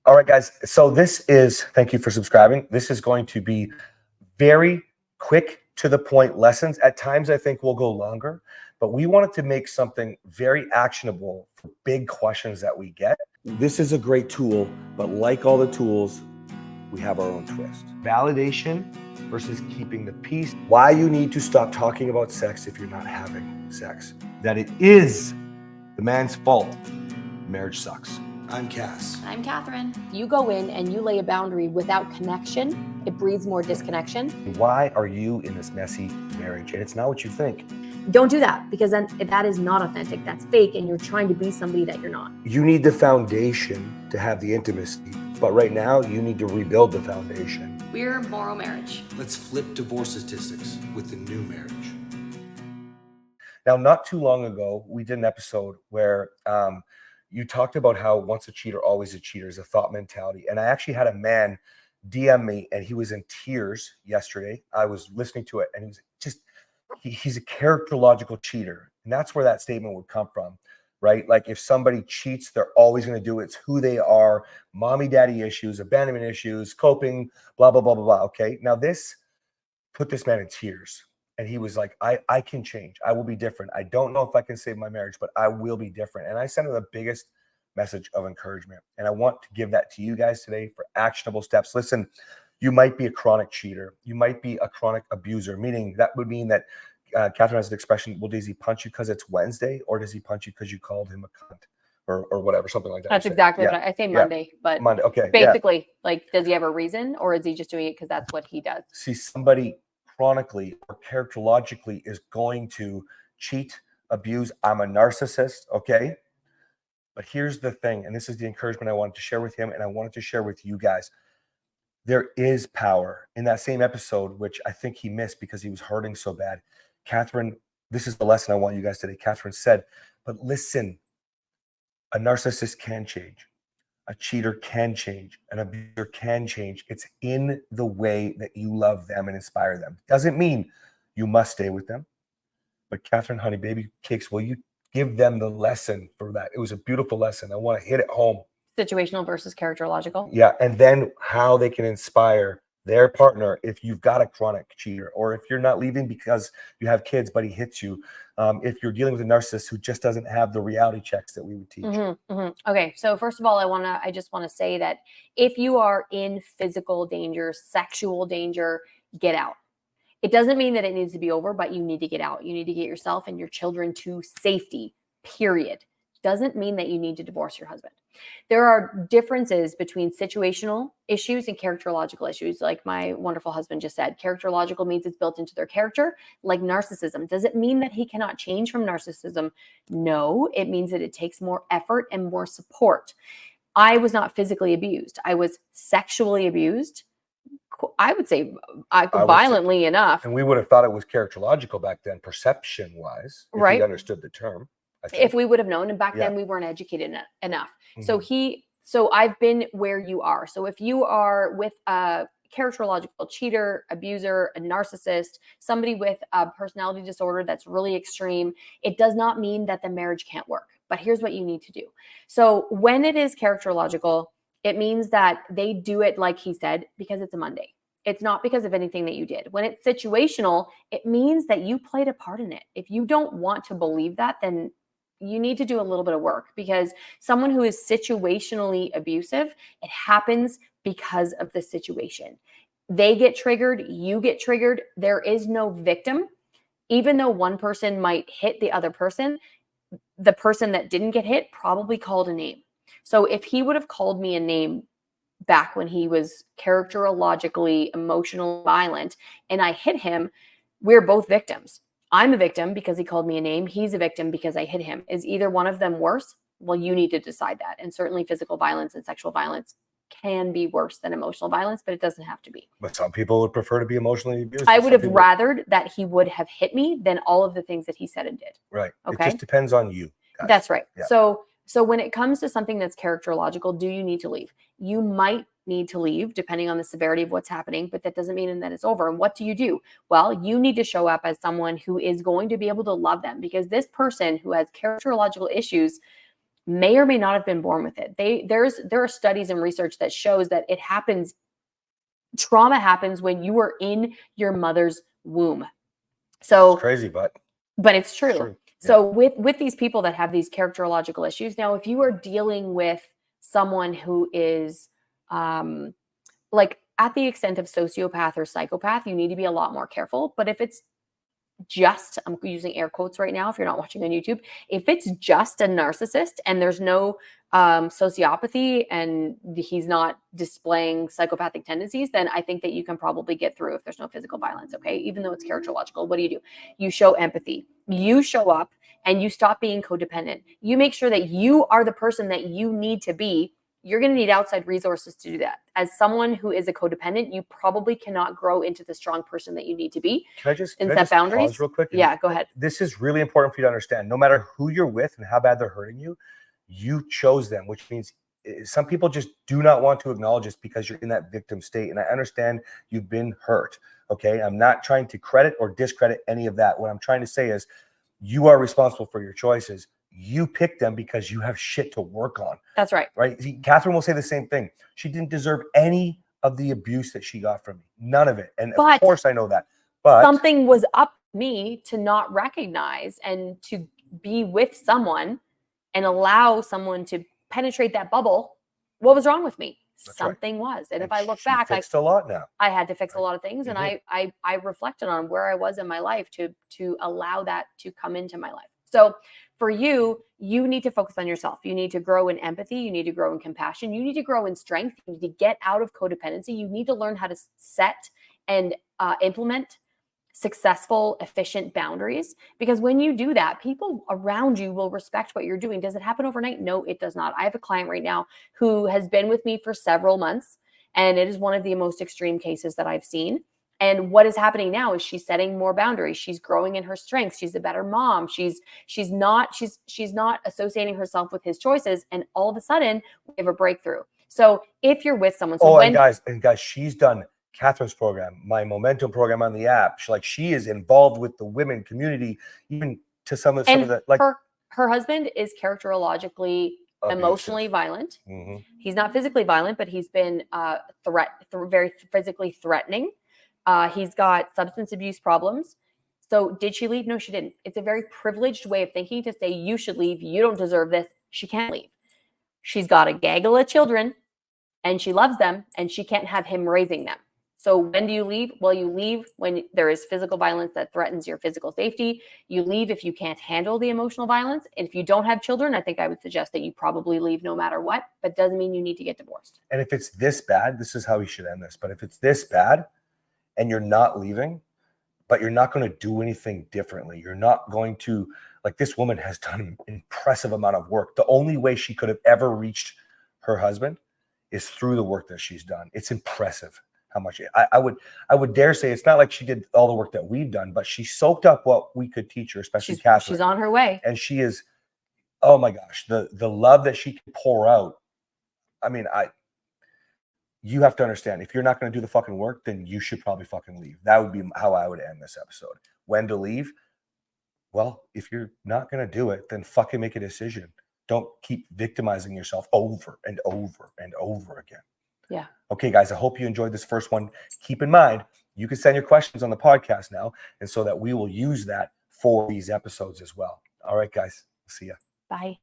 All right, guys. So thank you for subscribing. This is going to be very quick to the point lessons. At times, I think we'll go longer, but we wanted to make something very actionable for big questions that we get. This is a great tool, but like all the tools, we have our own twist. Validation versus keeping the peace. Why you need to stop talking about sex if you're not having sex. That it is the man's fault. Marriage sucks. I'm Cass. I'm Kathryn. You go in and you lay a boundary without connection, it breeds more disconnection. Why are you in this messy marriage? And it's not what you think. Don't do that, because then that is not authentic. That's fake, and you're trying to be somebody that you're not. You need the foundation to have the intimacy, but right now you need to rebuild the foundation. We're MorrowMarriage. Let's flip divorce statistics with the new marriage. Now, not too long ago, we did an episode where you talked about how once a cheater, always a cheater is a thought mentality. And I actually had a man DM me, and he was in tears yesterday. I was listening to it, and he was just, he's a characterological cheater. And that's where that statement would come from, right? Like if somebody cheats, they're always going to do it. It's who they are, mommy, daddy issues, abandonment issues, coping, blah, blah, blah, blah, blah. Okay. Now this put this man in tears. And he was like, I can change. I will be different. I don't know if I can save my marriage, but I will be different. And I sent him the biggest message of encouragement. And I want to give that to you guys today for actionable steps. Listen, you might be a chronic cheater. You might be a chronic abuser, meaning that would mean that Kathryn has an expression, well, does he punch you because it's Wednesday, or does he punch you because you called him a cunt or whatever, something like that? That's exactly what I say Monday, but Monday. Okay. Basically, like, does he have a reason, or is he just doing it because that's what he does? See, somebody chronically or characterologically is going to cheat, abuse. I'm a narcissist, okay? But here's the thing, and this is the encouragement I wanted to share with him, and I wanted to share with you guys. There is power in that same episode, which I think he missed because he was hurting so bad. Kathryn, this is the lesson I want you guys today. Kathryn said, but listen, a narcissist can change. A cheater can change. An abuser can change. It's in the way that you love them and inspire them. Doesn't mean you must stay with them. But Kathryn, honey, baby cakes, will you give them the lesson for that? It was a beautiful lesson. I want to hit it home. Situational versus characterological. Yeah. And then how they can inspire their partner if you've got a chronic cheater, or if you're not leaving because you have kids, but he hits you. If you're dealing with a narcissist who just doesn't have the reality checks that we would teach. Okay. So first of all, I just want to say that if you are in physical danger, sexual danger, get out. It doesn't mean that it needs to be over, but you need to get out. You need to get yourself and your children to safety, period. Doesn't mean that you need to divorce your husband. There are differences between situational issues and characterological issues. Like my wonderful husband just said, characterological means it's built into their character, like narcissism. Does it mean that he cannot change from narcissism? No, it means that it takes more effort and more support. I was not physically abused. I was sexually abused. I would say violently enough. And we would have thought it was characterological back then, perception-wise, if we understood the term. If we would have known, and back then we weren't educated enough. So I've been where you are. So if you are with a characterological cheater, abuser, a narcissist, somebody with a personality disorder that's really extreme, it does not mean that the marriage can't work. But here's what you need to do. So when it is characterological, it means that they do it, like he said, because it's a Monday. It's not because of anything that you did. When it's situational, it means that you played a part in it. If you don't want to believe that, then you need to do a little bit of work, because someone who is situationally abusive, it happens because of the situation. They get triggered, you get triggered. There is no victim. Even though one person might hit the other person, the person that didn't get hit probably called a name. So if he would have called me a name back when he was characterologically emotional violent and I hit him, we're both victims. I'm a victim because he called me a name. He's a victim because I hit him. Is either one of them worse? Well, you need to decide that. And certainly physical violence and sexual violence can be worse than emotional violence, but it doesn't have to be. But some people would prefer to be emotionally abused. I would have rathered that he would have hit me than all of the things that he said and did. Right. Okay. It just depends on you, guys. That's right. Yeah. So when it comes to something that's characterological, do you need to leave? You might need to leave depending on the severity of what's happening, but that doesn't mean that it's over. And what do? Well, you need to show up as someone who is going to be able to love them, because this person who has characterological issues may or may not have been born with it. There are studies and research that shows that it happens. Trauma happens when you are in your mother's womb. So It's crazy, but it's true. True. So with these people that have these characterological issues, now if you are dealing with someone who is like at the extent of sociopath or psychopath, you need to be a lot more careful. But if it's just, I'm using air quotes right now if you're not watching on YouTube, if it's just a narcissist and there's no sociopathy and he's not displaying psychopathic tendencies, then I think that you can probably get through if there's no physical violence. Okay, even though it's characterological, what do? You show empathy, you show up, and you stop being codependent. You make sure that you are the person that you need to be. You're going to need outside resources to do that. As someone who is a codependent, you probably cannot grow into the strong person that you need to be. Can I just set boundaries pause real quick? Yeah, go ahead. This is really important for you to understand. No matter who you're with and how bad they're hurting you, you chose them, which means some people just do not want to acknowledge this because you're in that victim state. And I understand you've been hurt. Okay. I'm not trying to credit or discredit any of that. What I'm trying to say is you are responsible for your choices. You picked them because you have shit to work on. That's right. Right. See, Kathryn will say the same thing. She didn't deserve any of the abuse that she got from me. None of it. And of course I know that. But something was up me to not recognize and to be with someone and allow someone to penetrate that bubble. What was wrong with me? Something was. And if I look back, fixed a lot now. I had to fix a lot of things. And I reflected on where I was in my life to allow that to come into my life. So for you, you need to focus on yourself. You need to grow in empathy. You need to grow in compassion. You need to grow in strength. You need to get out of codependency. You need to learn how to set and implement successful, efficient boundaries. Because when you do that, people around you will respect what you're doing. Does it happen overnight? No, it does not. I have a client right now who has been with me for several months, and it is one of the most extreme cases that I've seen. And what is happening now is she's setting more boundaries. She's growing in her strengths. She's a better mom. She's not associating herself with his choices. And all of a sudden, we have a breakthrough. So if you're with someone, and guys, she's done Kathryn's program, my Momentum program on the app. She is involved with the women community, even to some of the like her husband is characterologically emotionally violent. Mm-hmm. He's not physically violent, but he's been very physically threatening. He's got substance abuse problems. So did she leave? No, she didn't. It's a very privileged way of thinking to say, you should leave. You don't deserve this. She can't leave. She's got a gaggle of children and she loves them and she can't have him raising them. So when do you leave? Well, you leave when there is physical violence that threatens your physical safety. You leave if you can't handle the emotional violence. And if you don't have children, I think I would suggest that you probably leave no matter what, but doesn't mean you need to get divorced. And if it's this bad, this is how we should end this. But if it's this bad and you're not leaving, but you're not going to do anything differently, you're not going to, like, this woman has done an impressive amount of work. The only way she could have ever reached her husband is through the work that she's done. It's impressive how much I would dare say it's not like she did all the work that we've done, but she soaked up what we could teach her, especially Kathryn. She's on her way. And she is, oh my gosh, the love that she can pour out. I mean, you have to understand, if you're not going to do the fucking work, then you should probably fucking leave. That would be how I would end this episode. When to leave? Well, if you're not going to do it, then fucking make a decision. Don't keep victimizing yourself over and over and over again. Yeah. Okay, guys, I hope you enjoyed this first one. Keep in mind, you can send your questions on the podcast now, and so that we will use that for these episodes as well. All right, guys, see ya. Bye.